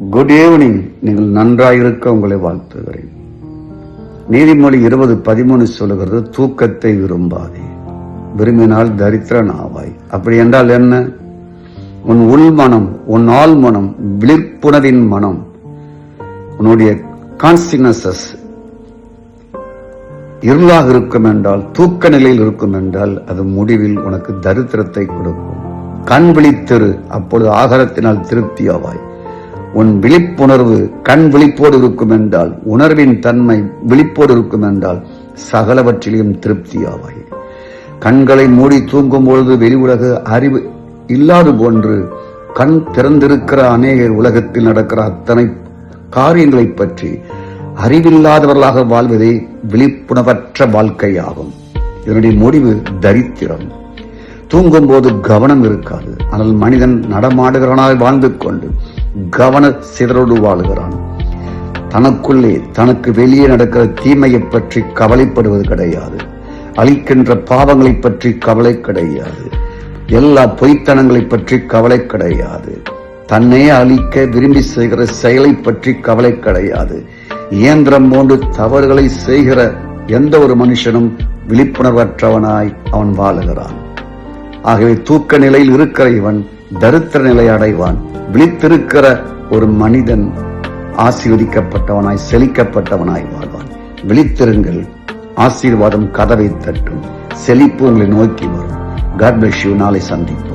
Good evening. நீங்கள் நன்றாயிருக்க உங்களை வாழ்த்துகிறேன். நீதிமொழி 20:13 சொல்லுகிறது, தூக்கத்தை விரும்பாதே, விரும்பினால் தரித்திரன் ஆவாய். அப்படி என்றால் என்ன? உன் உள்மனம், உன் ஆள் மனம், விழிப்புணர்வின் மனம், உன்னுடைய கான்சியஸ்னஸ் இருளாக இருக்கும் என்றால், தூக்க நிலையில் இருக்கும் என்றால், அது முடிவில் உனக்கு தரித்திரத்தை கொடுக்கும். கண் விழித்திரு, அப்பொழுது ஆகாரத்தினால் திருப்தியாவாய். உன் விழிப்புணர்வு கண் விழிப்போடு இருக்கும் என்றால், உணர்வின் தன்மை விழிப்போடு இருக்கும் என்றால், சகலவற்றிலையும் திருப்தியாவாய். கண்களை மூடி தூங்கும் பொழுது வெளி உலக அறிவு இல்லாது போன்று கண் திறந்திருக்கிற அநேக உலகத்தில் நடக்கிற அத்தனை காரியங்களை பற்றி அறிவில்லாதவர்களாக வாழ்வதே விழிப்புணர்வற்ற வாழ்க்கையாகும். இதனுடைய முடிவு தரித்திரம். தூங்கும் போது கவனம் இருக்காது. ஆனால் மனிதன் நடமாடுகிறவனாய் வாழ்ந்து கொண்டு கவன சிதறோடு வாழுகிறான். தனக்குள்ளே தனக்கு வெளியே நடக்கிற தீமையை பற்றி கவலைப்படுவது கிடையாது. அழிக்கின்ற பாவங்களை பற்றி கவலை கிடையாது. எல்லா பொய்த்தனங்களை பற்றி கவலை கிடையாது. தன்னை அழிக்க விரும்பி செய்கிற செயலை பற்றி கவலை கிடையாது. இயந்திரம் போன்று தவறுகளை செய்கிற எந்த ஒரு மனுஷனும் விழிப்புணர்வற்றவனாய் அவன் வாழுகிறான். ஆகவே தூக்க நிலையில் இருக்கிற இவன் தரித்திர நிலை அடைவான். விழித்திருக்கிற ஒரு மனிதன் ஆசீர்வதிக்கப்பட்டவனாய் செழிக்கப்பட்டவனாய் வாழ்வான். விழித்திருங்கள், ஆசீர்வாதம் கதவை தட்டும், செழிப்பு உங்களை நோக்கி வரும். God bless you. நாளை சந்திப்போம்.